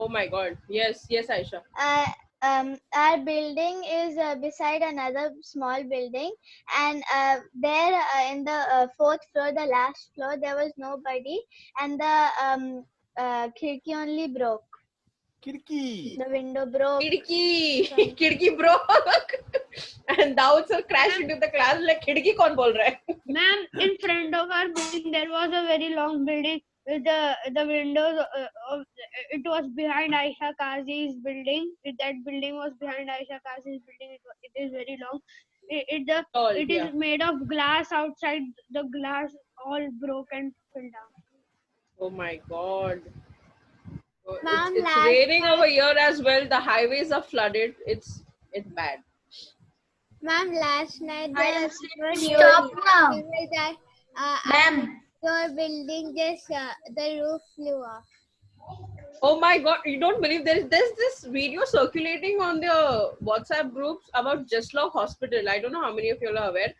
Oh my God. Yes, yes, Aisha. Our building is beside another small building, and there in the fourth floor, the last floor, there was nobody, and the khirki only broke. Kirki. The window broke. Kidki, Sorry. kidki broke. And Daud sir crashed into the class like kidki kaun bol raha hai? Ma'am, in front of our building there was a very long building with the windows of it was behind Aisha Kazi's building. That building was behind Aisha Kazi's building. It is very long. Tall, It yeah. is made of glass outside. The glass all broke and fell down. Oh my God. Oh, Ma'am, it's last raining night- over here as well. The highways are flooded. It's bad. Ma'am, last night I the am stop now. that Ma'am, your building just the roof flew off. Oh my God, you don't believe there's this video circulating on the WhatsApp groups about Jaslok Hospital. I don't know how many of you are aware.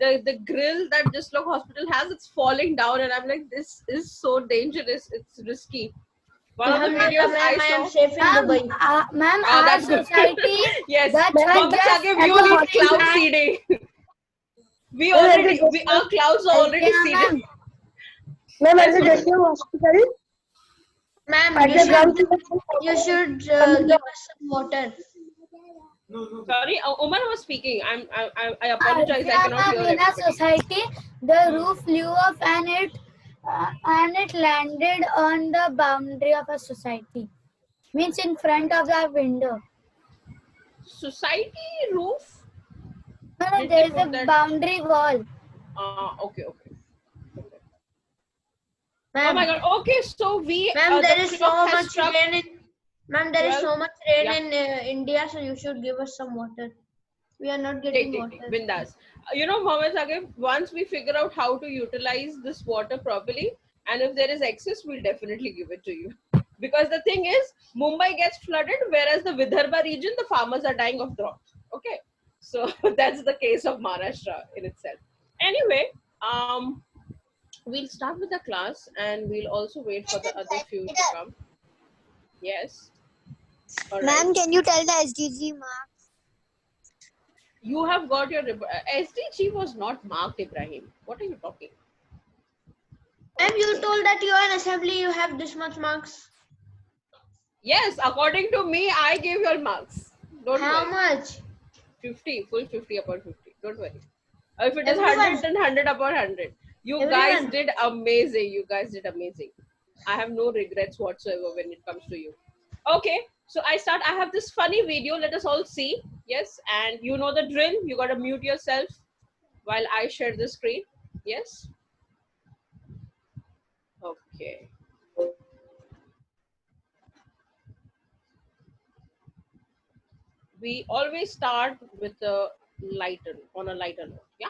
The grill that Jaslok Hospital has, it's falling down, and I'm like, this is so dangerous. It's risky. One of the videos ma'am, I am I saw. safe in Dubai. Ma'am, Oh, our that's good. society. Yes, That's Mohammed just Saqib, at you the need hospital cloud and- seeding. Ma'am, Our clouds are already seeded. Ma'am, Yes, at the Mohammed. Jaslok Hospital. Ma'am, At you the ground should give us some water. Sorry, Omar was speaking. I apologize. I cannot hear in our everybody. society, the roof flew off and it landed on the boundary of a society. Means in front of the window. Society roof? No, Did there they is put a that? boundary wall. Okay. Ma'am, Oh my God. Okay, so we. ma'am, there the is so clock has much struck. rain in. Ma'am, there is Well, so much rain yeah. in India, so you should give us some water. We are not getting water. Bindas. You know, Mohammed Saqib, once we figure out how to utilize this water properly, and if there is excess, we'll definitely give it to you. Because the thing is, Mumbai gets flooded, whereas the Vidarbha region, the farmers are dying of drought. Okay, so that's the case of Maharashtra in itself. Anyway, we'll start with the class, and we'll also wait for the other few to come. Yes. All right. Ma'am, can you tell the SDG marks? You have got your SDG was not marked, Ibrahim. What are you talking? Ma'am, you told that you are in assembly, you have this much marks. Yes, according to me, I gave your marks. Don't How worry. much? 50, full 50 upon 50. Don't worry. If it is Everyone. 100, then 100 upon 100. You guys Everyone. did amazing. You guys did amazing. I have no regrets whatsoever when it comes to you. Okay, so I have this funny video. Let us all see. Yes, and you know the drill. You got to mute yourself while I share the screen. Yes. Okay. We always start with a on a lighter note. Yeah.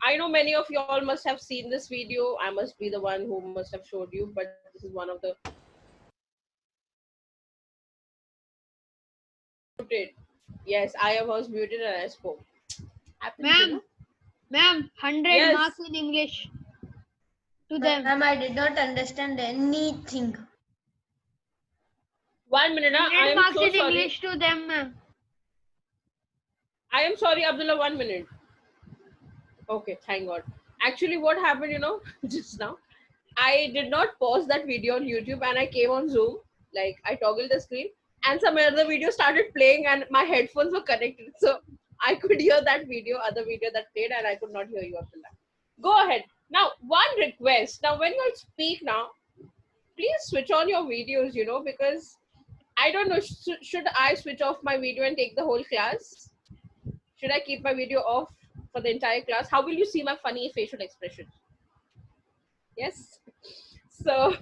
I know many of you all must have seen this video. I must be the one who must have showed you, but this is one of the muted. Yes, I was muted and I spoke. Happens, you know? Ma'am, 100 Yes. marks in English to them. Ma'am, I did not understand anything. 1 minute. I 100 am marks so in sorry. English to them, ma'am. I am sorry, Abdullah. 1 minute. Okay, thank God. Actually, what happened, you know, just now, I did not pause that video on YouTube and I came on Zoom. Like, I toggled the screen and some other video started playing and my headphones were connected. So I could hear that video, other video that played, and I could not hear you, Abdullah. Go ahead. Now, one request. Now, when you speak now, please switch on your videos, you know, because I don't know, should I switch off my video and take the whole class? Should I keep my video off for the entire class? How will you see my funny facial expression? Yes. So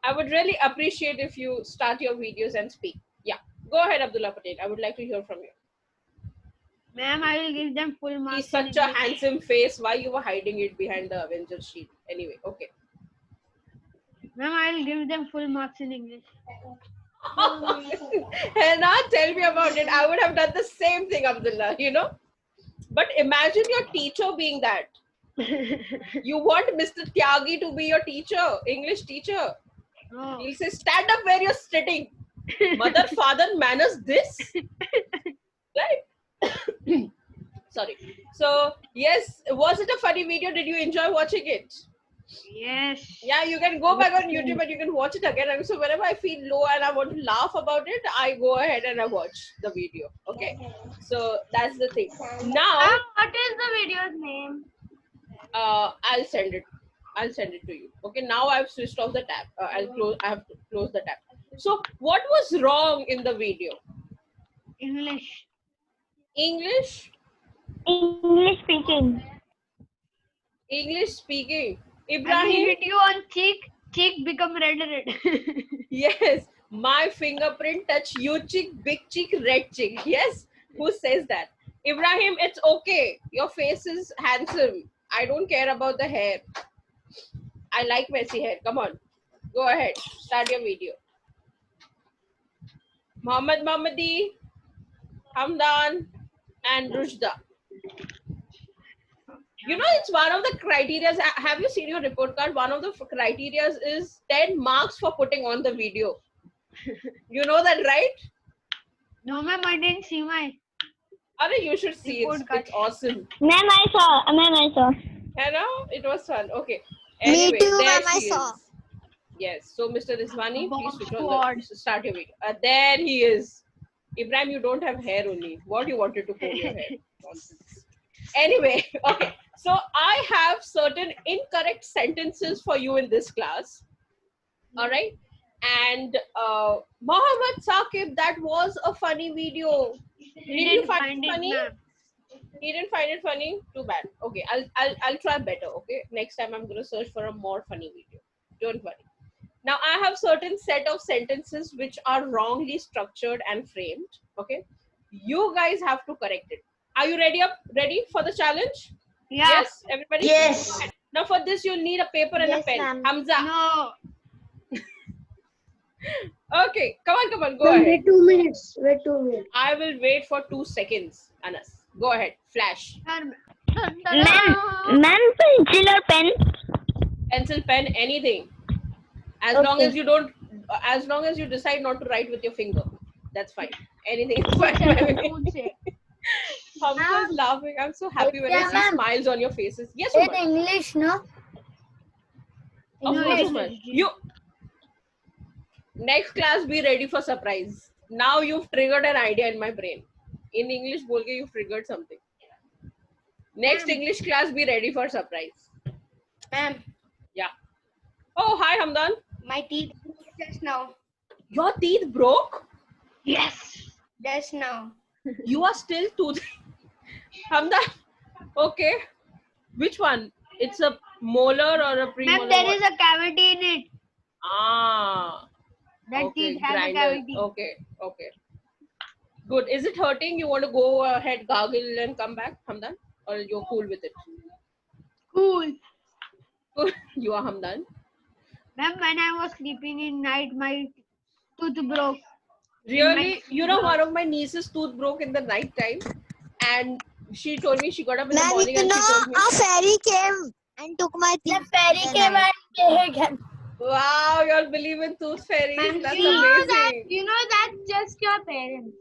I would really appreciate if you start your videos and speak. Yeah. Go ahead, Abdullah Patel. I would like to hear from you. Ma'am, I will give them full marks. He's such in a English. handsome face. Why you were hiding it behind the Avengers sheet? Anyway, okay. Ma'am, I will give them full marks in English. Hannah, tell me about it. I would have done the same thing, Abdullah, you know. But imagine your teacher being that. You want Mr. Tyagi to be your teacher, English teacher. No. He'll say, stand up where you're sitting. Mother, father, manners this? Right? Sorry. So, yes, was it a funny video? Did you enjoy watching it? Yes. Yeah, you can go back on YouTube and you can watch it again. And so whenever I feel low and I want to laugh about it, I go ahead and I watch the video. Okay. So that's the thing. Now, What is the video's name? I'll send it. I'll send it to you. Okay. Now I've switched off the tab. I have to close the tab. So what was wrong in the video? English. English? English speaking. English speaking. And he Ibrahim? hit you on cheek become red. Yes. My fingerprint touch you cheek, big cheek, red cheek. Yes. Who says that? Ibrahim, it's okay. Your face is handsome. I don't care about the hair. I like messy hair. Come on. Go ahead. Start your video. Mohammed Mohammadi, Hamdan, and Rushda. You know, it's one of the criteria. Have you seen your report card? One of the criteria is 10 marks for putting on the video. You know that, right? No, ma'am, I didn't see my. Arey, you should see it. Report card. It's awesome. Ma'am, I saw. Ma'am, I saw. You know, it was fun. Okay. Anyway, too, there ma'am, I she saw. is. Yes. So, Mr. Rizwani, please switch on Squad. the, start your video. There he is. Ibrahim, you don't have hair only. What you wanted to comb your hair? Nonsense. Anyway, okay. So I have certain incorrect sentences for you in this class. All right. And Mohammed Saqib, that was a funny video. Did you find it funny? ma'am. He didn't find it funny. Too bad. Okay, I'll try better. Okay, next time I'm gonna search for a more funny video. Don't worry. Now I have certain set of sentences which are wrongly structured and framed. Okay, you guys have to correct it. Are you ready? Ready for the challenge? Yeah. Yes, everybody. Yes. Now for this you'll need a paper and Yes, a pen. ma'am. Hamza. No. Okay, come on, go ahead. Wait 2 minutes. Wait 2 minutes. I will wait for 2 seconds. Anas, go ahead. Flash. Ma'am, pencil or pen? Pencil, pen, anything. As long as you don't, as long as you decide not to write with your finger, that's fine. Anything is fine. Hamza is laughing. I'm so happy when I Yeah, see ma'am. smiles on your faces. Yes, In Umar. English, no? Of No, course, it's Umar. SG. You next class, be ready for surprise. Now you've triggered an idea in my brain. In English, bolke you've triggered something. Next English class, be ready for surprise. Ma'am, Yeah. Oh, hi, Hamdan. my teeth just now. Your teeth broke? Yes. Just now. You are still tooth. Hamdan. Okay. Which one? It's a molar or a premolar? Ma'am, there is a cavity in it. Ah. That Okay, teeth has a grinder. cavity. Okay. Good. Is it hurting? You want to go ahead, gargle and come back, Hamdan? Or you're cool with it? Cool. You are Hamdan. Ma'am, when I was sleeping in night, my tooth broke. Really? You know, one of my nieces' tooth broke in the night time. And she told me she got up in the Ma'am, morning you and she know, told me, a fairy came and took my teeth. The fairy Then came I- and take him. wow, you all believe in tooth fairies? Ma'am, That's you know amazing. You know that's just your parents.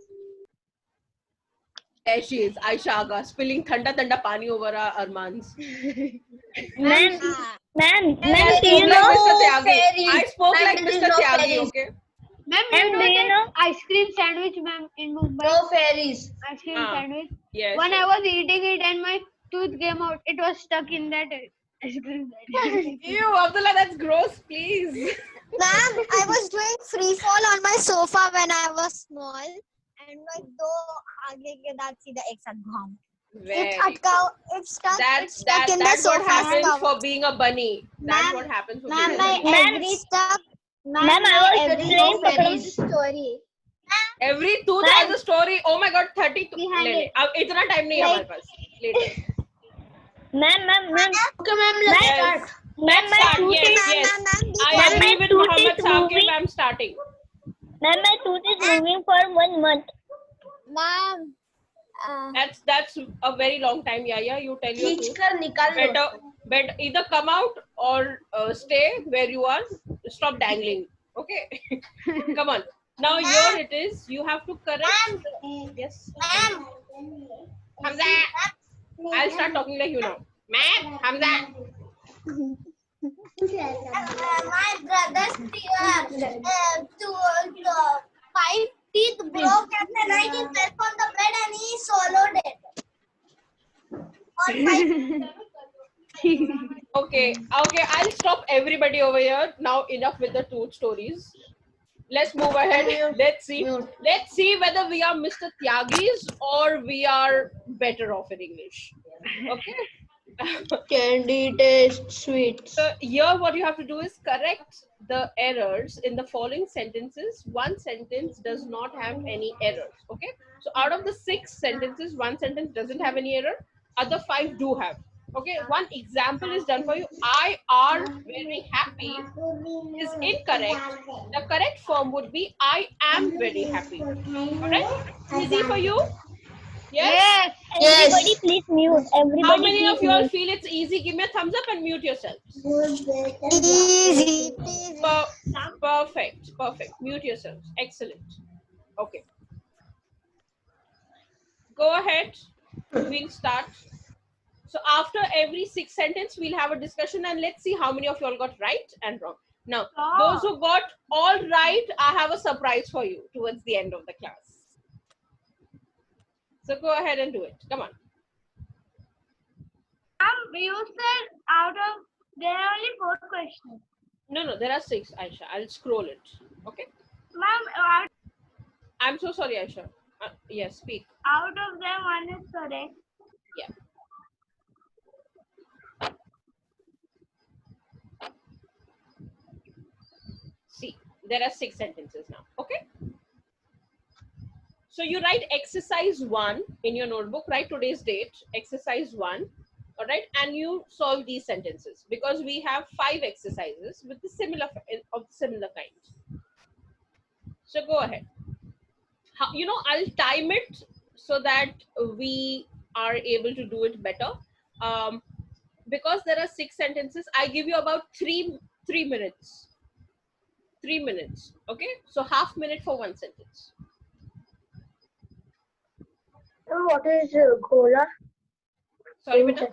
There she is, Aisha Aga, spilling thanda pani over our Armans. Ma'am, Ah. ma'am, I do you spoke know? like Mr. Tyagi. fairies. I spoke Ma'am, like there is Mr. no Tyagi, fairies. okay? Ma'am, do you know ice cream sandwich, ma'am, in Mumbai? No fairies. Ice cream Ah. sandwich. Yes. When I was eating it and my tooth came out, it was stuck in that ice cream sandwich. Ew, Abdullah, that's gross, please. Ma'am, I was doing free fall on my sofa when I was small, and my दो आगे के दांत सीधा एक साथ घुम. Very It's stuck. That's It's stuck in the that's what sofa happens cover. for being a bunny. That's Ma'am, what happens for Ma'am, being a my bunny. Ma'am, every stuck. Ma'am, I was every playing fairies story. Every tooth Ma'am. has a story. Oh my god, 30 Behind ले ले. it. अब इतना time नहीं है हमारे पास. Later. Ma'am. Okay, ma'am, let's Yes. start. Ma'am, my Start. tooth Yes, is, yes. Ma'am, I Ma'am, agree my with tooth Muhammad is Saqib. moving. I'm starting. ma'am, my tooth is moving for 1 month. Ma'am, That's a very long time. Yeah. You tell your खींच tooth. कर निकाल लो. Better either come out or stay where you are. Stop dangling. Okay. Come on. Now here it is. You have to correct. Yes. Hamza. I'll start talking like you now. Ma'am, Hamza. My brother's five teeth broke and then he fell on the bed and he swallowed it. Okay. Okay. I'll stop everybody over here. Now enough with the tooth stories. Let's move ahead. Let's see. Let's see whether we are Mr. Tyagis or we are better off in English. Okay. Candy taste sweet. So here what you have to do is correct the errors in the following sentences. One sentence does not have any errors. Okay. So out of the 6 sentences, one sentence doesn't have any error. Other 5 do have. Okay. One example is done for you. I are very happy is incorrect. The correct form would be I am very happy. Alright? Easy for you? Yes? Everybody please mute. How many of you all feel it's easy? Give me a thumbs up and mute yourselves. Easy. Perfect. Perfect. Mute yourselves. Excellent. Okay. Go ahead. We'll start. So after every 6 sentence, we'll have a discussion and let's see how many of you all got right and wrong. Now, those who got all right, I have a surprise for you towards the end of the class. So go ahead and do it. Come on. You said out of there are only 4 questions. No, there are 6, Aisha. I'll scroll it. Okay. Ma'am, I'm so sorry, Aisha. Yes, speak. out of them one is correct. Yeah. See, there are 6 sentences now. Okay. So you write exercise 1 in your notebook. Write today's date. Exercise 1. All right, and you solve these sentences because we have 5 exercises with the similar kind. So go ahead. I'll time it so that we are able to do it better. Because there are 6 sentences, I give you about 3 minutes. 3 minutes. Okay, so half minute for one sentence. What is Gola? Sorry, beta.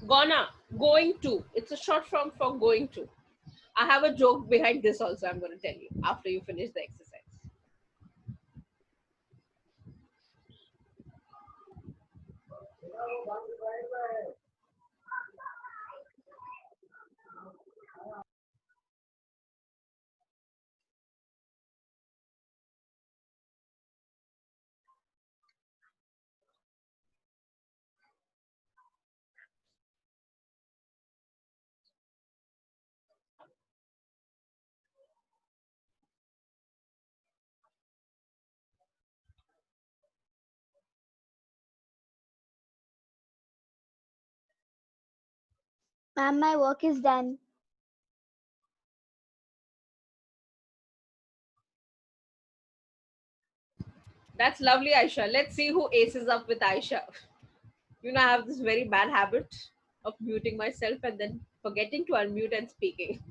Gonna, going to. It's a short form for going to. I have a joke behind this also. I'm going to tell you after you finish the exercise. Ma'am, my work is done. That's lovely, Aisha. Let's see who aces up with Aisha. I have this very bad habit of muting myself and then forgetting to unmute and speaking.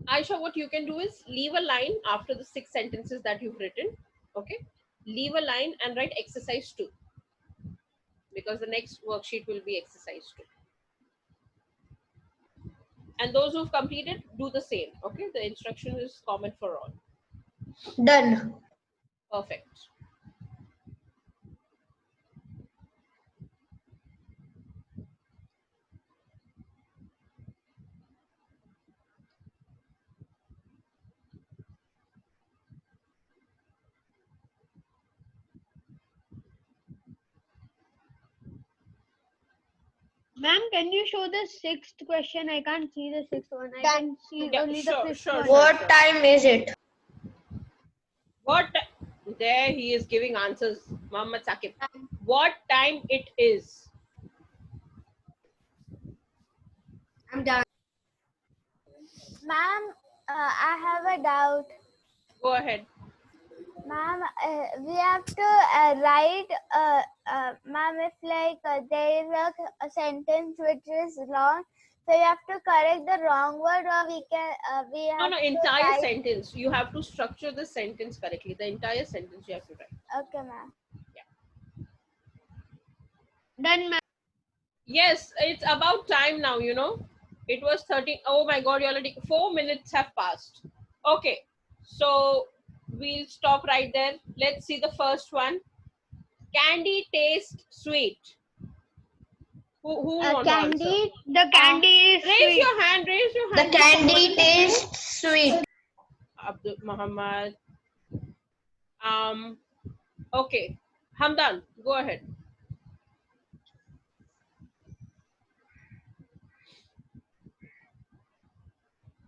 Aisha, what you can do is leave a line after the 6 sentences that you've written. Okay. Leave a line and write exercise 2. Because the next worksheet will be exercise 2. And those who've completed, do the same. Okay. The instruction is common for all. Done. Perfect. Ma'am, can you show the 6th question? I can't see the 6th one. I can see Yeah, only sure, the 5th sure, one. sure. What time is it? What? There he is giving answers. Muhammad Saqib. What time it is? Ma'am, I have a doubt. Go ahead. Ma'am, we have to write, ma'am, if like there is a sentence which is wrong, so you have to correct the wrong word, or we have No, to entire write. sentence. You have to structure the sentence correctly. The entire sentence you have to write. Okay, ma'am. Done, ma'am. Yes, it's about time now, you know. It was 30. Oh my God, you already 4 minutes have passed. Okay, so we'll stop right there. Let's see the first one. Candy tastes sweet. Who will want to answer? Candy. The candy is Raise sweet. your hand, raise your The hand. candy tastes sweet. Abdul Muhammad. Okay. Hamdan, go ahead.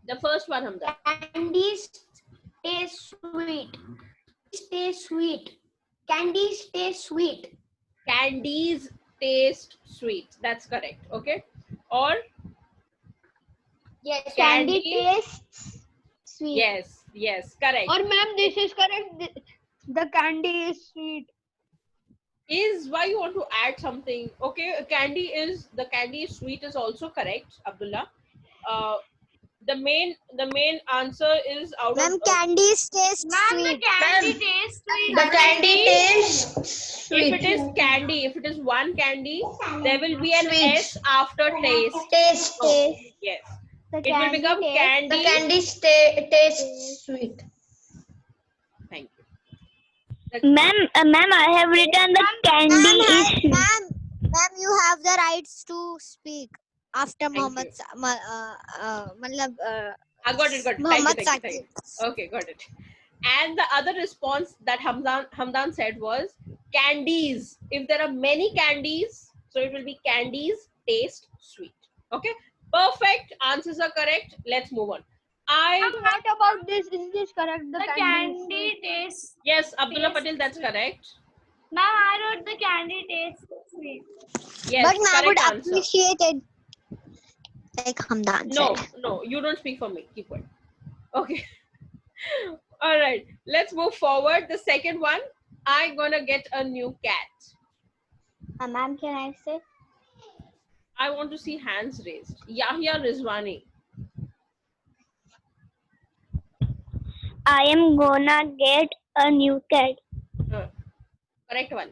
The first one, Hamdan. Candies taste sweet. Taste sweet. Candies taste sweet. Candies taste sweet. That's correct. Okay. Or Yes, Candy tastes sweet. yes, correct. Or ma'am, this is correct. The candy is sweet. Is why you want to add something. Okay, candy is sweet is also correct, Abdullah. The main answer is out of candies taste sweet. tastes sweet. The candy candy tastes if it sweet. is candy, if it is one candy, there will be an Sweet. S after taste. Taste. Oh, yes. The It will become The candy. candies taste sweet. Thank you. Ma'am, I have written the candy is sweet. Ma'am, you have the rights to speak after Thank Muhammad. you. I got it. Muhammad Thank you. Okay, got it. And the other response that Hamdan said was candies. If there are many candies, so it will be candies taste sweet. Okay, perfect. Answers are correct. Let's move on. What about this? Is this correct? The candy tastes. Yes, Abdullah Patel, that's correct. Ma'am, I wrote the candy tastes sweet. Yes, But ma'am would correct answer. appreciate it. Like Hamdan said. No, you don't speak for me. Keep quiet. Okay. All right, let's move forward. The second one, I'm gonna get a new cat. Ma'am, can I say? I want to see hands raised. Yahya Rizwani. I am gonna get a new cat. Correct one.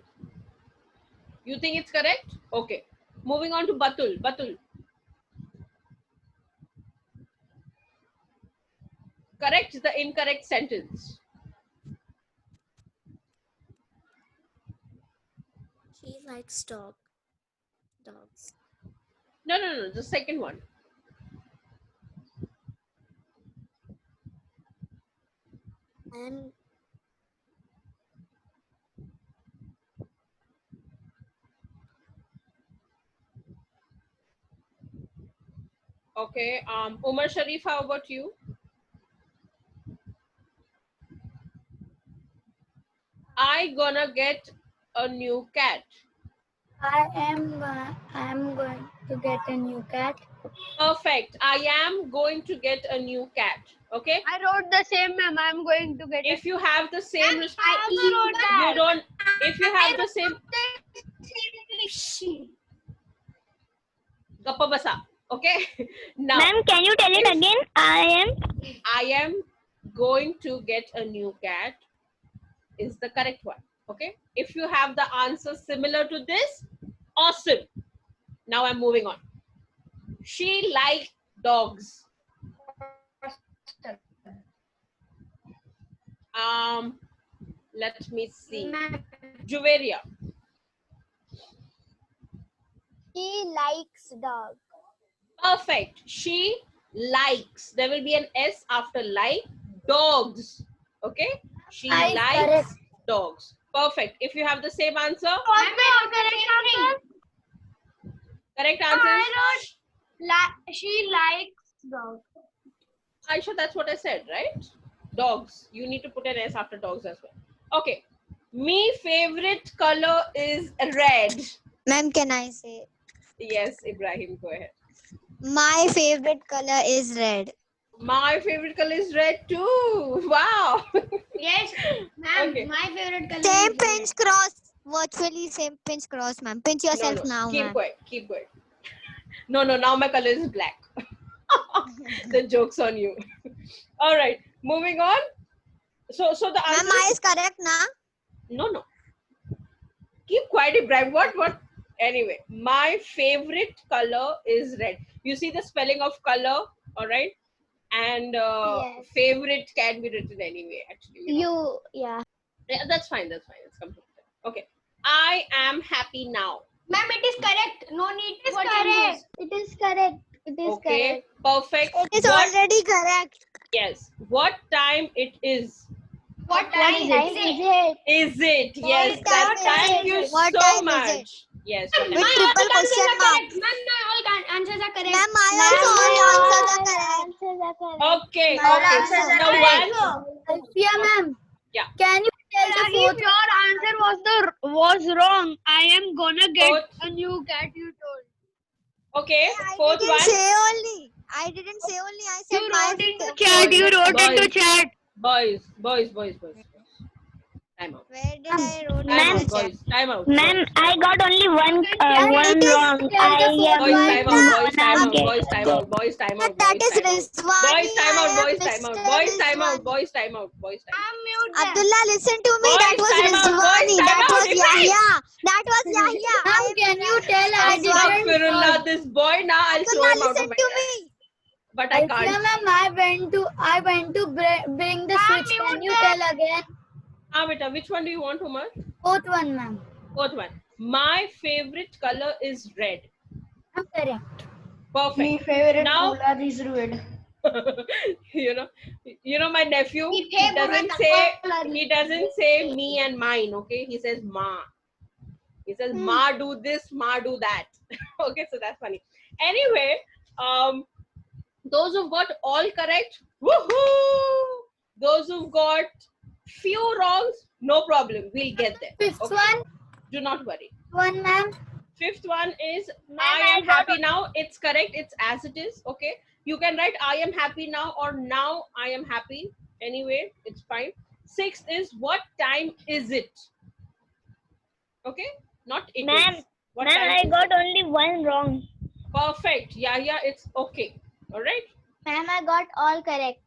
You think it's correct? Okay. Moving on to Batul. Batul. Correct the incorrect sentence. She likes dogs. No. The second one. And Okay. Umar Sharif, how about you? I gonna get a new cat. I am going to get a new cat. Perfect. I am going to get a new cat. Okay. I wrote the same, ma'am. I'm going to get it. If you have the same response, also wrote that. you don't. If you have the same, Gappa basa. Okay. Now Ma'am, can you tell it again? I am going to get a new cat is the correct one. Okay. If you have the answer similar to this, awesome. Now I'm moving on. She likes dogs. Let me see. Juveria. She likes dog. Perfect. She likes. There will be an S after like. Dogs. Okay. She Correct. likes dogs. Perfect. If you have the same answer, correct answer. She likes dogs. Aisha, that's what I said, right? Dogs. You need to put an S after dogs as well. Okay. Me favorite color is red. ma'am, can I say? Yes, Ibrahim, go ahead. My favorite color is red. My favorite color is red too. Wow. Yes, ma'am. Okay. My favorite color Same is red. pinch cross. Virtually same pinch cross, ma'am. Pinch No, yourself no. now, Keep ma'am. quiet. Keep quiet. No, no. Now my color is black. The joke's on you. All right. Moving on. So the Ma'am, answer I is is correct, na? no, no. Keep quiet, Ibrahim. What? Anyway, my favorite color is red. You see the spelling of color, all right? And Yes. favorite can be written anyway, actually. You know? Yeah. Yeah, that's fine. That's fine. It's completely fine. Okay. I am happy now. Ma'am, it is correct. No need It is for correct. changes. It is correct. It is Okay. correct. Perfect. It is What? already correct. Yes. What time it is? What What time time is is it? it? Is it? What Yes. time Thank is you it? What so time is much. it? Yes. Ma'am, With my triple all answers question are mark. correct. Ma'am, my all answers are correct. Ma'am, I also all answers are correct. Answers are correct. Okay. My Okay. answers are The correct. one. Alfia ma'am. Yeah. Can you tell the If fourth? your answer was wrong, I am gonna get Fourth. a new cat. You told. Okay. I Fourth didn't one. say only. I didn't say only. I said You my wrote into favorite. chat. You wrote into Boys. chat. Boys. Time out. Where did I wrote Time Ma'am. in out, the chat? boys. Time out. Ma'am, I got only one Can you wrong. tell the fourth Boys, one? time out. Boys, time Gonna out. get Boys, time out. Boys, time out. That Boys, is time out. Rizwani. Boys, time out. I am Boys, time out. Mr. Boys, time out. Rizwani. Boys, time out. Boys, time out. I'm mute them. Abdullah, listen to me. Boys, That was time out. Boys, Rizwani. time That out. was Ibrahim. Yahya. That was Yahya. I Ma'am, am can you tell I didn't? Astaghfirullah, this boy now I'll throw Abdullah, him out listen of my to class. me. But I Alfia can't. ma'am, I went to bring the switch. Can you tell again? Beta, which one do you want, Umar? Fourth one, ma'am. Fourth one. My favorite color is red. I'm correct. Perfect. favorite Now- color is red. you know my nephew. He He doesn't say me and mine. Okay, he says ma. He says ma do this, ma do that. Okay, so that's funny. Anyway, those who've got all correct, woohoo! Those who've got few wrongs, no problem. We'll get there. Fifth Okay? one, Do not worry. ma'am. Fifth one is Ma'am, I am I got happy now. It's correct. It's as it is. Okay. You can write I am happy now or now I am happy. Anyway, it's fine. Sixth is what time is it? Okay. Not it Ma'am, is. What Ma'am, time I is got it? only one wrong. Perfect. Yeah, it's okay. All right. Ma'am, I got all correct.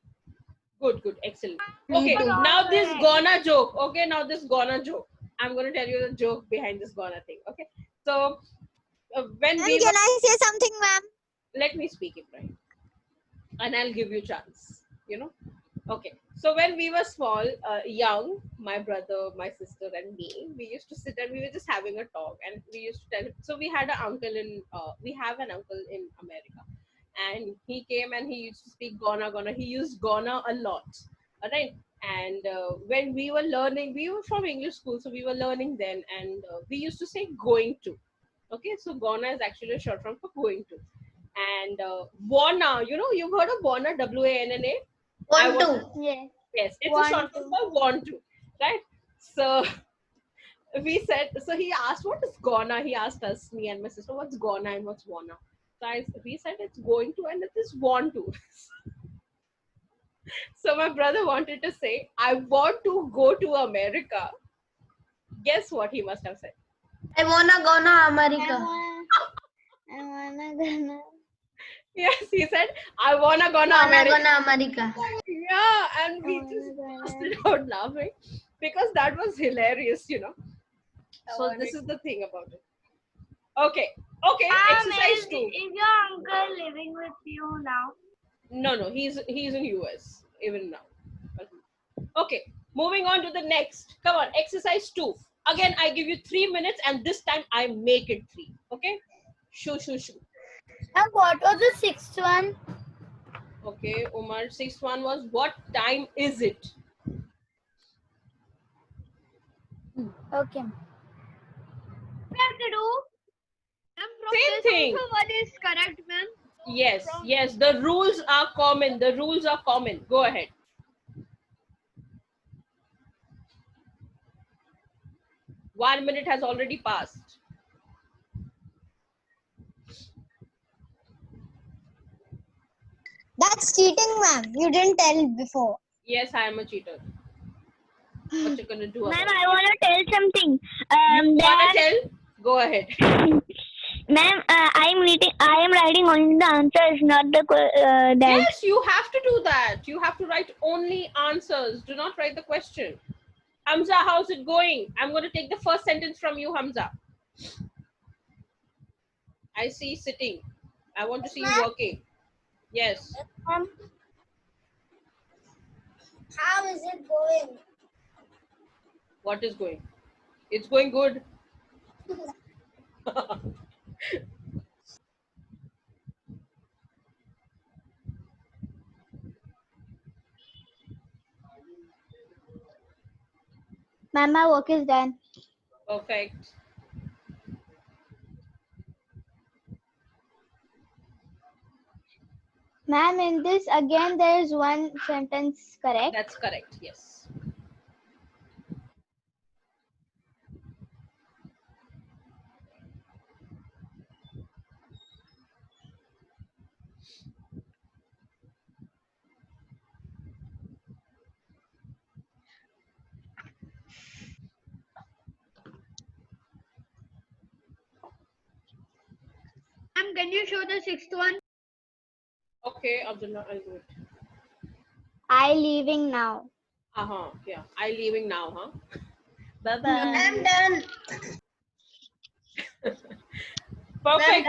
Good. Excellent. Okay. Now this gonna joke. Okay. Now this gonna joke. I'm going to tell you the joke behind this gonna thing. Okay. So when Ma'am, we can I say something, ma'am? let me speak it right and I'll give you chance, okay. So when we were small, young, my brother, my sister and me, we used to sit and we were just having a talk and we used to tell, so we had an uncle we have an uncle in America and he came and he used to speak gonna, he used gonna a lot, all right. And when we were learning, we were from English school, so we were learning then, and we used to say going to. Okay, so gonna is actually a short form for going to. And wanna, you've heard of wanna, WANNA? I Want to. Yes. Yes, it's Want a short form for want to, right? So we said, so he asked, what is gonna? He asked us, me and my sister, what's gonna and what's wanna? So we said it's going to and it is want to. So my brother wanted to say, I want to go to America. Guess what he must have said? I wanna go to I America. wanna gonna. Yes, he said, I wanna go to Wanna America. go to America. Yeah, and we just busted out laughing because that was hilarious, So this is the thing about it. Okay, exercise 2. Is your uncle living with you now? No, he's in US even now. Okay, moving on to the next. Come on, exercise 2. Again, I give you 3 minutes and this time I make it 3. Okay? Shoo. And what was the sixth one? Okay, Umar, sixth one was what time is it? Okay. We have to do. And from Same this thing. also what is correct, ma'am? Yes, the rules are common. Go ahead. One minute has already passed. That's cheating, ma'am. You didn't tell before. Yes, I am a cheater. What you gonna do about Ma'am, it? I want to tell something. You wanna That, tell? Go ahead. ma'am, I am writing only the answers, not the that. Yes, you have to do that. You have to write only answers. Do not write the question. Hamza, how's it going? I'm going to take the first sentence from you, Hamza. I see sitting. I want to see you working. Yes. How is it going? What is going? It's going good. Ma'am, my work is done. Perfect. Ma'am, in this again there is one sentence correct. That's correct. Yes. Ma'am, can you show the sixth one? Okay, Abdullah, I'll do it. I leaving now. Yeah. I leaving now, huh? Bye-bye. I'm done. Perfect.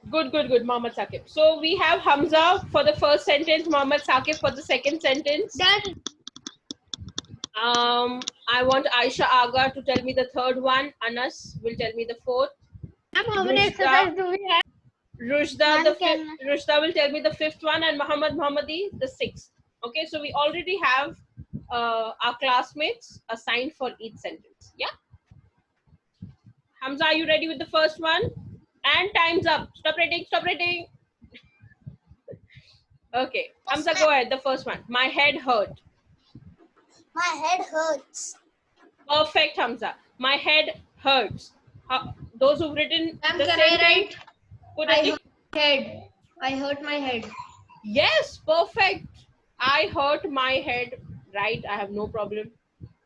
Good, Mohammed Saqib. So we have Hamza for the first sentence, Mohammed Saqib for the second sentence. Done. I want Aisha Aga to tell me the third one. Anas will tell me the fourth. Ma'am, how many Rushda. exercises do we have? Rushda, Ma'am, can- Rushda will tell me the fifth one, and Muhammad Muhammadi the sixth. Okay, so we already have our classmates assigned for each sentence. Yeah. Hamza, are you ready with the first one? And time's up. Stop writing. Stop writing. Okay, Hamza, go ahead. The first one. My head hurt. My head hurts. Perfect, Hamza. My head hurts. Those who've written Ma'am, the can same I thing, write? put I a tick. hurt my head. I hurt my head. Yes, perfect. I hurt my head. Right, I have no problem.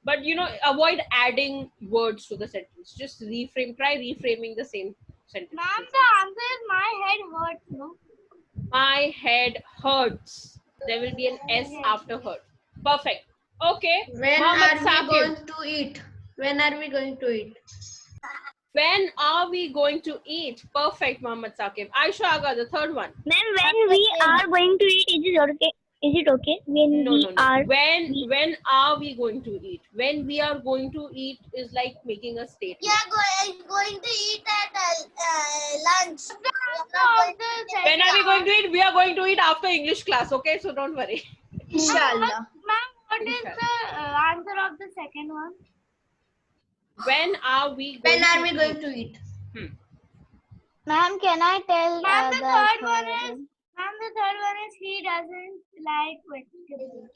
But avoid adding words to the sentence. Just reframe. Try reframing the same sentence. Ma'am, the answer is my head hurts, no? My head hurts. There will be an S after hurt. Perfect. Okay. When Mohammed are we Saqib. going to eat? When are we going to eat? When are we going to eat? Perfect, Mohammed Saqib. Aisha Aga, the third one. Ma'am, when we are going to eat, is it okay? Is it okay? When No. we are. When are we going to eat? When we are going to eat is like making a statement. We are going to eat at lunch. When are we going to eat? We are going to eat after English class, okay? So don't worry. Inshallah. Ma'am, what is the answer of the second one? When are we going When are to we eat? going to eat? Ma'am, can I tell Ma'am, the the third one third is, ma'am, the third one is he doesn't like vegetables.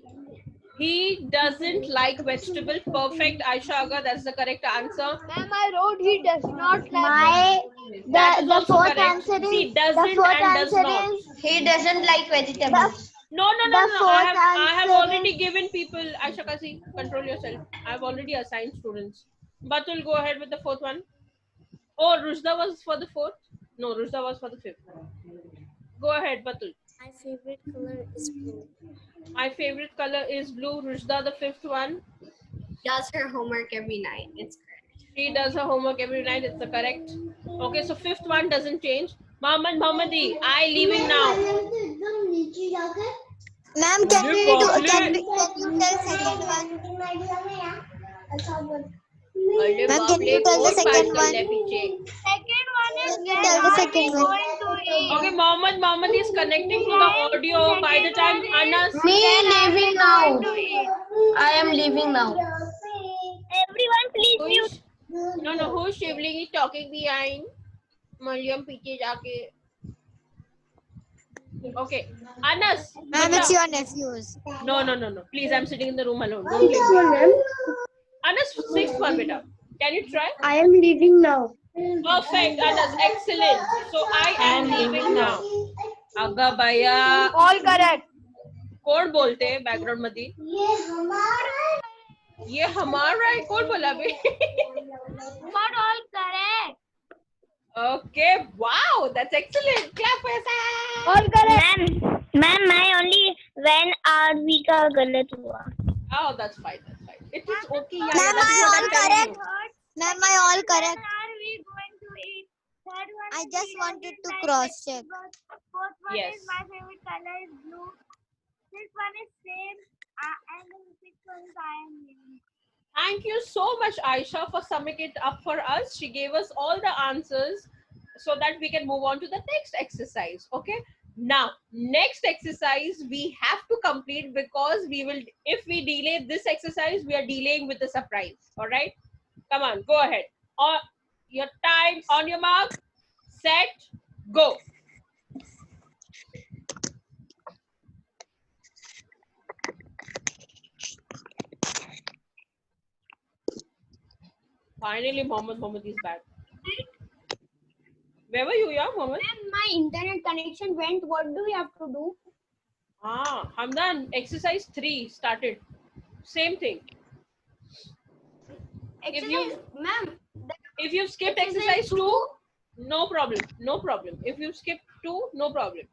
He doesn't like vegetable. Perfect, Aisha Aga. That's the correct answer. Ma'am, I wrote he does not like My That is the also fourth correct. answer is See, the doesn't fourth and does answer not. is He doesn't like vegetables. No. The I fourth have answer already given people. Aisha Kasi, control yourself. I've already assigned students. Batul, go ahead with the fourth one. Oh, Rushda was for the fourth. No, Rushda was for the fifth. Go ahead, Batul. My favorite color is blue. My favorite color is blue. Rushda, the fifth one. Does her homework every night. It's correct. She does her homework every night. It's the correct. Okay, so fifth one doesn't change. Muhammad Muhammadi, I leaving now. Ma'am, can you tell second one? Ma'am, can you tell the second one? Second one is Can you when tell the are we second one? going to eat? Okay, Muhammad is connecting to the audio. By the time Anas, Me leaving now. To eat. I am leaving now. Everyone, please mute. no, who's Shivling is talking behind? Mariam पीछे जाके. Okay, Anas. Ma'am, it's your nephews. No. Please, I'm sitting in the room alone. Don't blame me. Anas, sixth one, beta. Can you try? I am leaving now. Perfect, Anas. Excellent. So I am leaving now. Aga Baya. All correct. कौन बोलते हैं background मध्ये? ये हमारा है. कौन बोला अभी? Not all correct. Okay, wow, that's excellent. Clap for yourself. All correct. Ma'am मैं only when are we का गलत हुआ. Oh, that's fine. That's fine. It is okay. Yeah, Ma'am, that's I what all I'm telling correct. you. Ma'am, I all correct. When are we going to eat? Third one I is just we wanted have to decided. cross-check. Fourth one Yes. is my favorite color is blue. Fifth one is same. And the sixth one is I am living. Thank you so much, Aisha, for summing it up for us. She gave us all the answers so that we can move on to the next exercise. Okay. Now, next exercise we have to complete because we will, if we delay this exercise, we are delaying with the surprise. All right. Come on, go ahead. On your time, on your mark, set, go. Finally, Mohammed is back. Where were you, yeah, Mohammed? My internet connection went. What do we have to do? Hamdan, exercise 3 started. Same thing. If you skipped exercise 2, no problem. No problem. If you skip 2, no problem.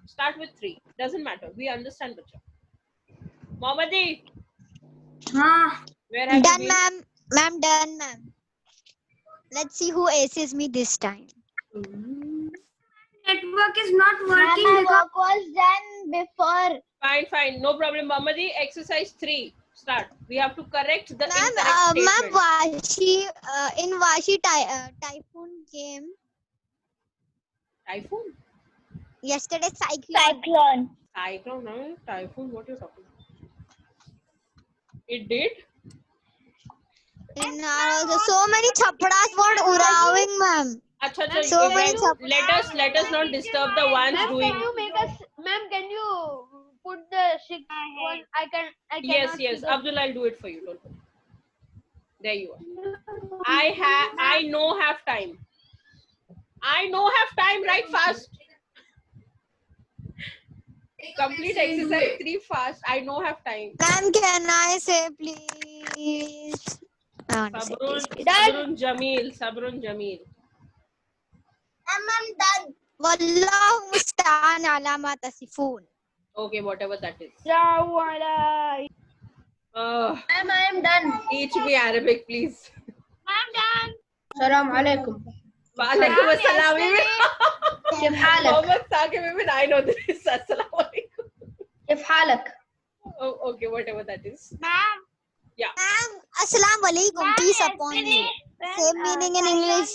Start with 3. Doesn't matter. We understand, bacha. Mohammadi, where have you Done, been? ma'am. Ma'am, done, ma'am. Let's see who aces me this time. Network is not Ma'am, my work was done before. Fine. No problem, Mohammadi. Exercise 3. Start. We have to correct the Ma'am, incorrect statement. in Vashi, typhoon came. Typhoon? Yesterday, cyclone. Cyclone. No? Typhoon, what are you talking about? It did? In so many chapadas were uraving, ma'am. Acha, So many let us not disturb the ones doing. Can you make us, ma'am? Can you put the sixth one? I Yes, cannot see the- Abdul, I'll do it for you. Don't worry. There you are. I know have time. Right fast. Complete exercise 3 fast. I know have time. Ma'am, can I say please? I want to say please. Sabrun Jamil. Ma'am, done. Wallahu mustaan ala ma tasifun. Okay, whatever that is. Ma'am, I am done. Teach me Arabic, please. I'm done. Salam alaikum. Walaikum assalam. كيف حالك؟ Mohammed Saqib, I know this. Assalamu alaikum. كيف حالك؟ Oh, okay, whatever that is. Ma'am. Ma'am, assalamu alaikum. Peace upon you. Same meaning in English.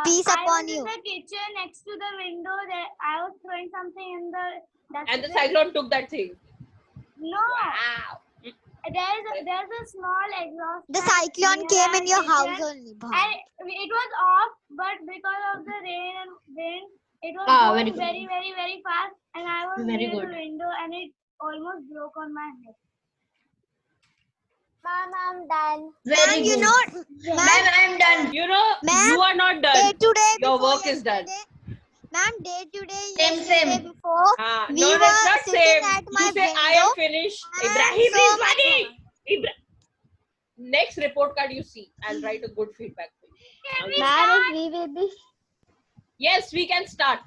Peace upon you. I was in the kitchen next to the window. That I was throwing something in the dustbin. And the cyclone took that thing. No. Wow. There's a small exhaust. The fan cyclone near came our in your kitchen, house only. And it was off, but because of the rain and wind, it was very going good. very fast. And I was Very near good. the window, and it almost broke on my head. Ma'am, I'm done. Very Ma'am, you good. know, Ma'am, ma'am, I am done. You know, Ma'am, you are not day done. to day Your before work is done. yesterday- Ma'am, day to day, Same, yesterday same. before, we No, were that's not sitting same. at my You say, I window. am finished. and Ibrahim so is much funny. Next report card you see, I'll write a good feedback for you. Ma'am, if we will be Yes, we can start.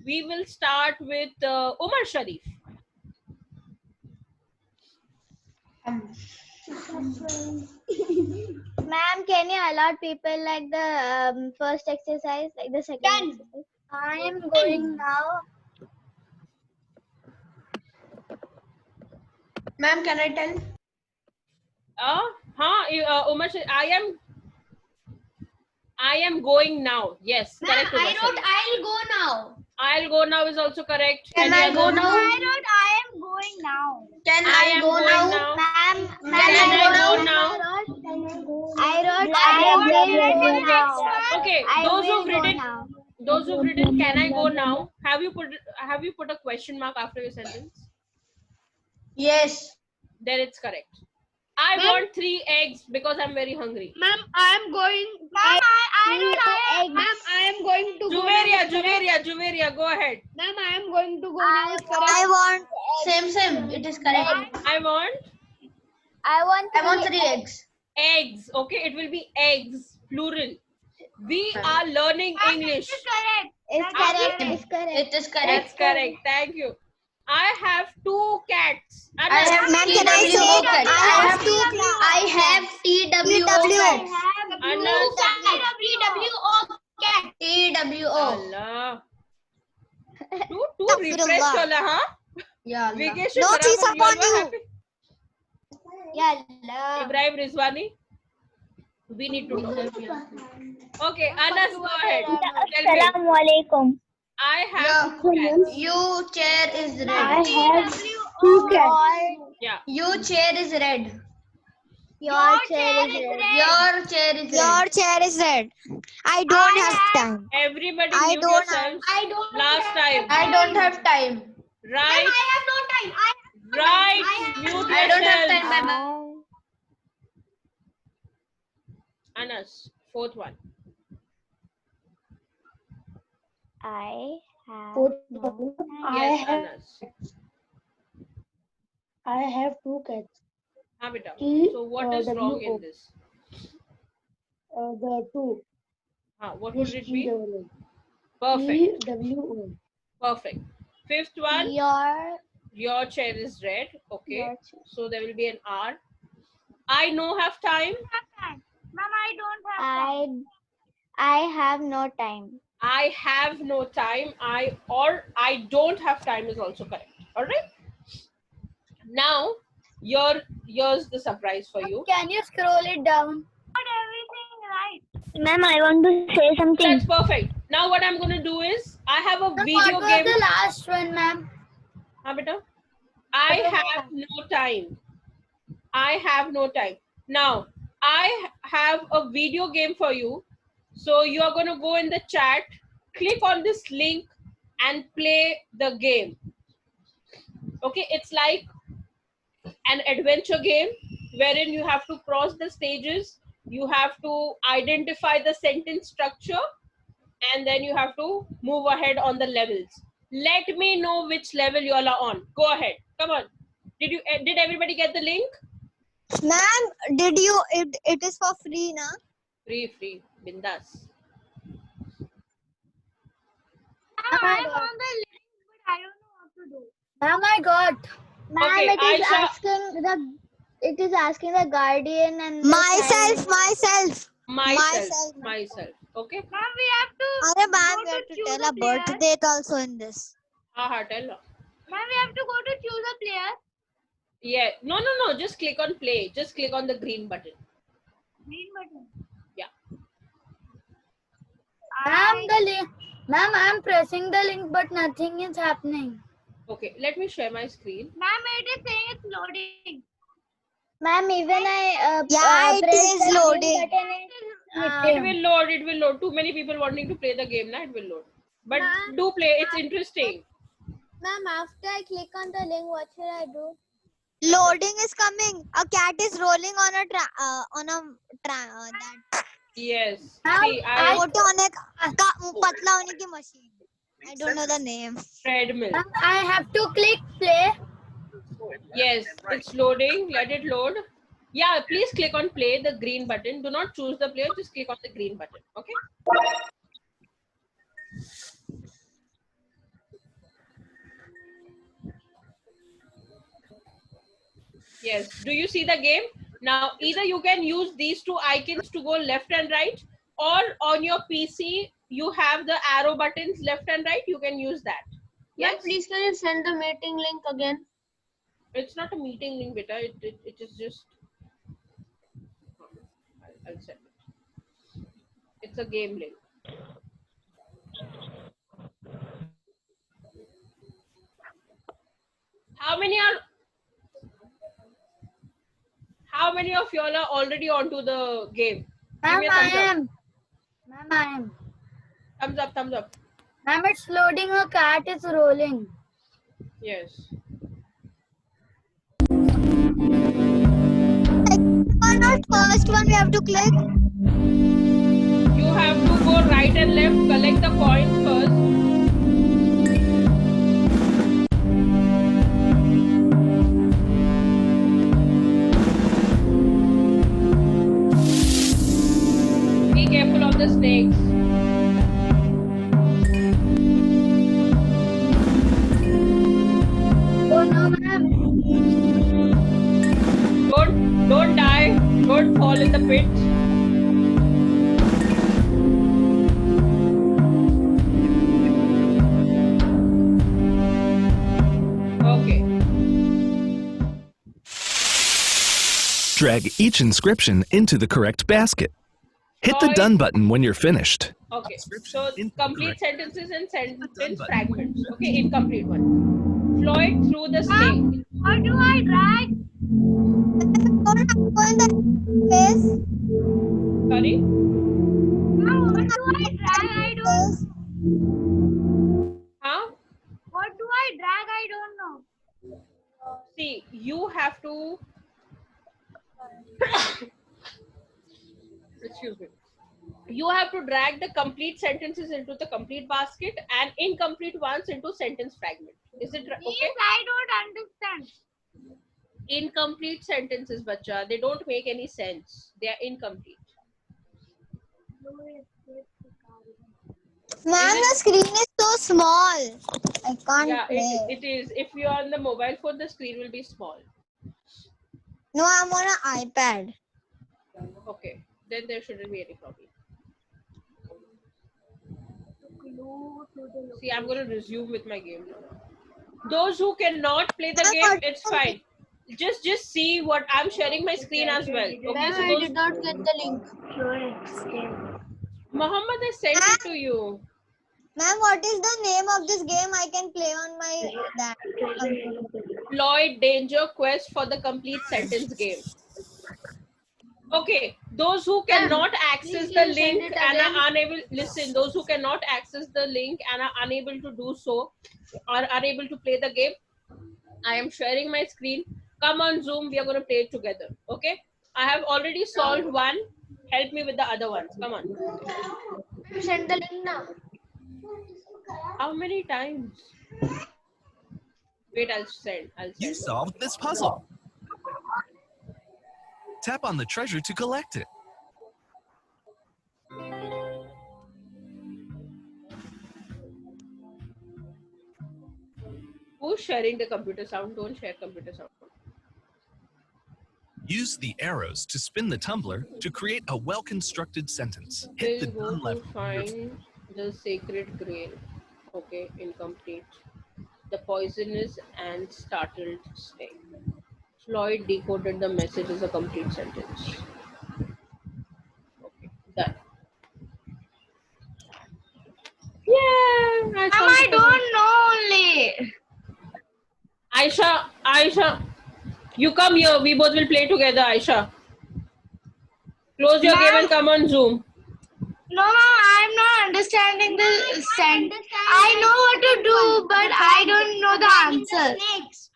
We will start with Umar Sharif. Ma'am, can you allot people like the first exercise, like the second exercise? I am going now. Ma'am, can I tell? Umar Sharif, I am going now. Yes, correct. Umar Sharif. I'll go now. I'll go now is also correct. Can Any I go other? now? I wrote I am going now. Can I am go going now? now. Ma'am, Can I go now? I wrote I will go now. Okay, I those will who've go written, now. can I go now? Have you put a question mark after your sentence? Yes. Then it's correct. I Ma'am? want 3 eggs because I'm very hungry. Ma'am, I am going. I Ma'am, I am going to go. Juveria, go ahead. Ma'am, I am going to go now. It's correct. I want Same. It is correct. I want I want 3 eggs. eggs. Okay, it will be eggs, plural. We are learning English. correct. It's correct. It's correct. It is That's correct. correct. Thank you. I have 2 cats. I have Ma'am, can I say TWO cat. I have two I have TWO cat. Anas. TWO. Allah. Too refreshed Astaghfirullah. hola, huh? Yeah. Allah. Vacation No barabar, cheese you all upon were you. happy? Yalla. Ibrahim Rizwani, we need to know. Okay, Anas, go ahead. Tell me. Assalamu alaikum. I have 2 cats. You chair is red. have 2 cats. Yeah. You chair is red. Your chair is red. Your chair is your red. chair is red. I don't have time. Everybody I mute don't yourselves. Last time. I don't have time. Right. have no time. Right. Mute I don't have yourselves. time, ma'am. Anas, 4th one. I have Yes, Anas. I have 2 cats. हाँ बेटा. E, So what is wrong W, O. in this? The 2. What would it be? E, Perfect. W, O. Perfect. 5th one. Your chair is red. Okay. Your So there will be an R. I know have time. Ma'am, I don't have time. I have no time. I have no time. I don't have time is also correct. All right. Now, here's the surprise for you. Can you scroll it down? Not everything right. Ma'am, I want to say something. That's perfect. Now what I'm going to do is I have a What video was game. the last one, ma'am? हाँ बेटा. I have no time. I have no time. Now, I have a video game for you. So you are going to go in the chat, click on this link and play the game. Okay, it's like an adventure game wherein you have to cross the stages. You have to identify the sentence structure and then you have to move ahead on the levels. Let me know which level you all are on. Go ahead. Come on. Did everybody get the link? Ma'am, did you? It is for free, na? Free. Bindas. I'm on the link, but I don't know what to do. Ma'am, I got. Ma'am, Okay, it is asking the guardian and the Myself. Myself. Okay. Ma'am, we have to. Arey, ma'am, go we have to choose tell a player. birth date also in this. Tell her. Ma'am, we have to go to choose a player. Yeah. No. Just click on play. Just click on the green button. Green button. Yeah. Ma'am, I'm pressing the link, but nothing is happening. Okay. Let me share my screen. Ma'am, it is saying it's loading. Ma'am, even I Yeah, it press is the green loading. button, It will load. Too many people wanting to play the game, na? It will load. But do play. It's interesting. Ma'am, after I click on the link, what should I do? Loading is coming. A cat is rolling on a that Yes. Ma'am, See, I मोटे होने का पतला होने की machine. I don't know the name. treadmill. Ma'am, I have to click play. Yes, it's loading. Let it load. Yeah, please click on play, the green button. Do not choose the player. Just click on the green button. Okay. Yes. Do you see the game? Now, either you can use these two icons to go left and right, or on your PC, you have the arrow buttons left and right. You can use that. Ma'am, Yes. please can you send the meeting link again? It's not a meeting link, beta. It is just. I'll send it. It's a game link. How many of y'all are already onto the game? Give Ma'am, me a I thumbs up. am. Ma'am, I am. Thumbs up, thumbs up. Ma'am, it's loading. A cat is rolling. Yes. I not first one we have to click? You have to go right and left, collect the coins first. Be careful of the snakes. Oh no, ma'am. Don't die. Don't fall in the pit. Okay. Drag each inscription into the correct basket. Hit the Floyd. done button when you're finished. Okay. So Inscription complete incorrect. sentences and sentence Done button. fragments. Okay, incomplete one. Floyd threw the snake. What do I drag? Don't have to go in the space. Sorry. Ma'am, what do I drag? I don't. Huh? What do I drag? I don't know. See, you have to. Excuse me. You have to drag the complete sentences into the complete basket and incomplete ones into sentence fragment. Is it okay? Please, I don't understand. Incomplete sentences, bacha. They don't make any sense. They are incomplete. Ma'am, the screen is so small. I can't Yeah, play. it is. If you are on the mobile phone, the screen will be small. No, I'm on an iPad. Okay, then there shouldn't be any problem. See, I'm going to resume with my game now. Those who cannot play the game, it's fine. Just see what I'm sharing my screen as well. Okay, so I those, did not get the link. Muhammad, I sent it to you. Ma'am, what is the name of this game I can play on my that? Floyd Danger Quest for the complete sentence game. Okay, those who cannot access the link and are unable, listen, those who cannot access the link and are unable to do so or unable to play the game, I am sharing my screen. Come on Zoom, we are going to play it together. Okay, I have already solved one. Help me with the other ones. Come on. Send the link now. How many times? Wait, I'll send. You solved this puzzle. Tap on the treasure to collect it. Who's sharing the computer sound? Don't share computer sound. Use the arrows to spin the tumbler to create a well-constructed sentence. Hit the We'll go done to left. find the sacred grail. Okay, incomplete. The poisonous and startled snake. Floyd decoded the message as a complete sentence. Okay, done. Yeah, I don't know only. Aisha, you come here. We both will play together, Aisha. Close your game and come on Zoom. No, I'm not understanding the sentence. I know what to do, but I don't know the answer.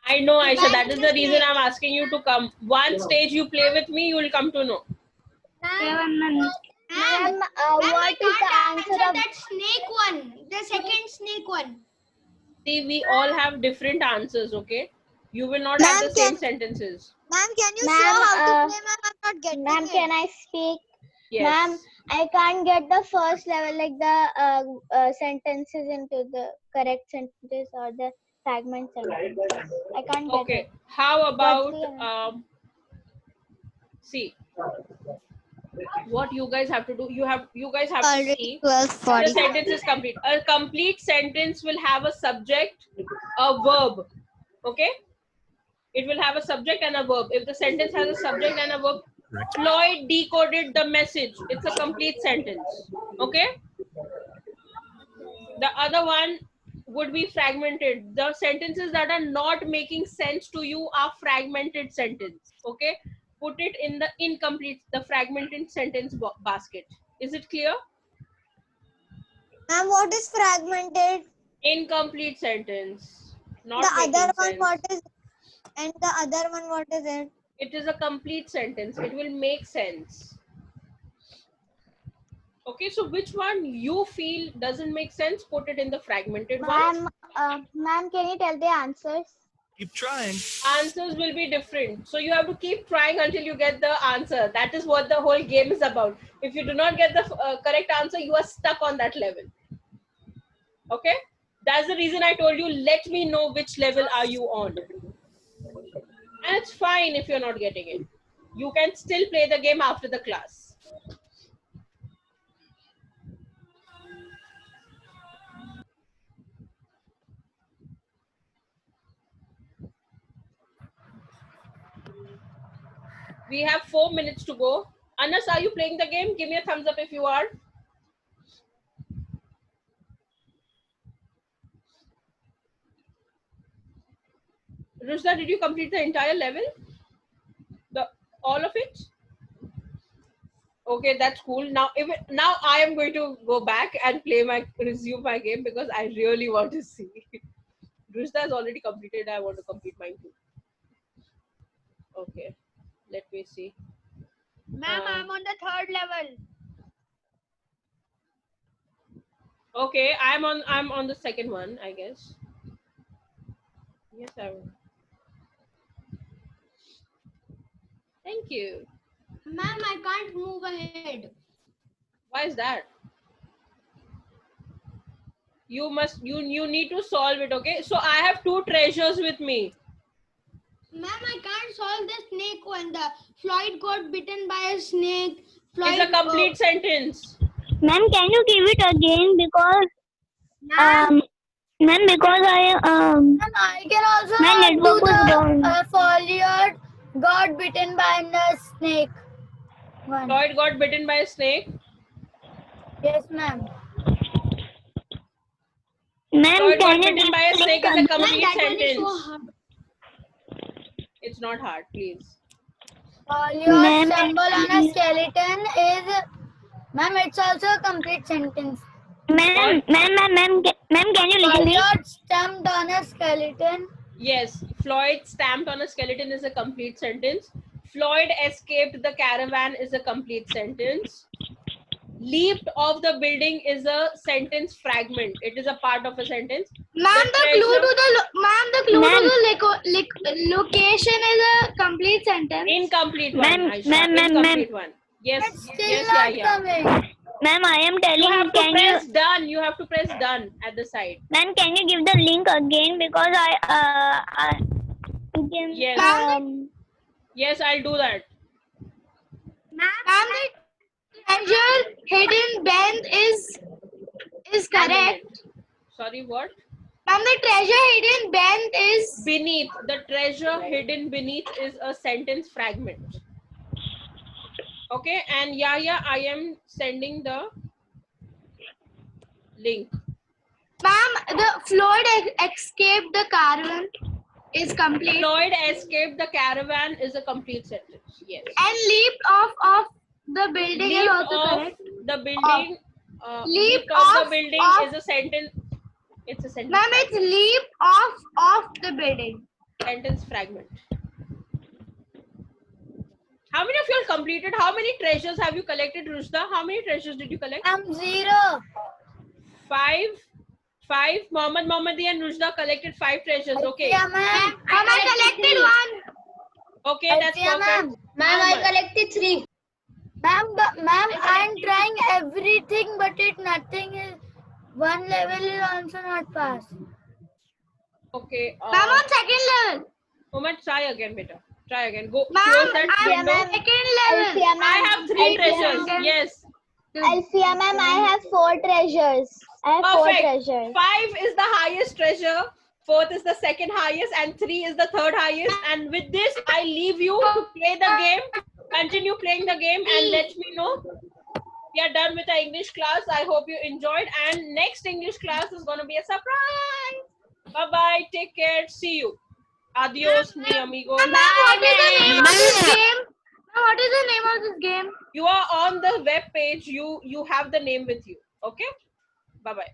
I know, Aisha. That is the reason I'm asking you to come. One stage you play with me, you will come to know. Ma'am, what is the answer of that snake one? The second snake one. See, we all have different answers, okay? You will not have the same sentences. Ma'am, can you Ma'am, show how to play? Ma'am, I'm not getting Ma'am, it. can I speak? Yes. Ma'am, I can't get the first level, like the sentences into the correct sentences or the fragment sentences. I can't get Okay. it. How about the see what you guys have to do? You guys have to Already see 12:40. the sentence is complete. A complete sentence will have a subject, a verb. Okay? It will have a subject and a verb. If the sentence has a subject and a verb, Floyd decoded the message. It's a complete sentence. Okay? The other one would be fragmented. The sentences that are not making sense to you are fragmented sentence. Okay? Put it in the incomplete, the fragmented sentence basket. Is it clear? Ma'am, what is fragmented? Incomplete sentence. Not The making other one, sense. what is? And the other one, what is it? It is a complete sentence. It will make sense. Okay, so which one you feel doesn't make sense, put it in the fragmented ones. Ma'am, can you tell the answers? Keep trying. Answers will be different. So you have to keep trying until you get the answer. That is what the whole game is about. If you do not get the correct answer, you are stuck on that level. Okay? That's the reason I told you, let me know which level are you on. And it's fine if you're not getting it. You can still play the game after the class. We have 4 minutes to go. Anas, are you playing the game? Give me a thumbs up if you are. Rushda, did you complete the entire level? All of it? Okay, that's cool. Now I am going to go back and resume my game because I really want to see. Rushda has already completed. I want to complete mine too. Okay, let me see. Ma'am, I'm on the 3rd level. Okay, I'm on the second one, I guess. Yes, I will. Thank you. Ma'am, I can't move ahead. Why is that? You need to solve it, okay? So I have 2 treasures with me. Ma'am, I can't solve the snake one. The Floyd got bitten by a snake. It's a complete sentence. Ma'am, can you give it again because ma'am, because And I can also my do network was down. the Foliot got bitten by a snake. One. Floyd got bitten by a snake. Yes, ma'am. Ma'am, Floyd can got you bitten give by a the snake link is a again? complete that one is sentence. so hard. It's not hard, please. Foliot Ma'am, stumble on a skeleton is, ma'am, it's also a complete sentence. Ma'am, can you listen please? Foliot stamped on a skeleton. Yes, Floyd stamped on a skeleton is a complete sentence. Floyd escaped the caravan is a complete sentence. Leaped off the building is a sentence fragment. It is a part of a sentence. Ma'am, the clue to Ma'am. the location is a complete sentence. Incomplete one, Ma'am, Aisha. ma'am, Incomplete one. Yes, It's still yes, not yeah. coming. Ma'am, I am telling You have to can press done. You have to press done at the side. Ma'am, can you give the link again because I can, Yes. Yes, I'll do that. Ma'am, the treasure hidden bend is correct. Sorry, what? Ma'am, the treasure hidden bend is Beneath. The treasure hidden beneath is a sentence fragment. Okay, and yeah, I am sending the link. Ma'am, the Floyd escaped the caravan is complete. Floyd escaped the caravan is a complete sentence. Yes. And leaped off the building is Leaped also off correct. the building. Leaped off off the building of- is a sentence. It's a sentence. Ma'am, it's leap off the building. Sentence fragment. How many of you all completed? How many treasures have you collected, Rushda? How many treasures did you collect? I'm 0. 5. Mohammadi and Rushda collected 5 treasures. Okay. Yeah, ma'am. Ma'am, I collected one. Okay, that's Yeah, perfect. Ma'am, How I much? collected 3. Ma'am, I'm trying everything, but nothing is. One level is also not passed. Okay. Ma'am, on second level. Mohammed, try again, beta. Try again. Go Ma'am, close that I'm window. on second level. Alfia, I ma'am. have 3 treasures. Yes. Alfia, ma'am, I have 4 treasures. I have 4 Perfect. treasures. 5 is the highest treasure. 4th is the second highest, and 3 is the third highest. And with this, I leave you to play the game. Continue playing the game and let me know. We are done with our English class. I hope you enjoyed. And next English class is going to be a surprise. Bye-bye. Take care. See you. Adios, mi amigos. Ma'am, what is the name of this game? Ma'am, what is the name of this game? You are on the web page. You have the name with you. Okay? Bye-bye.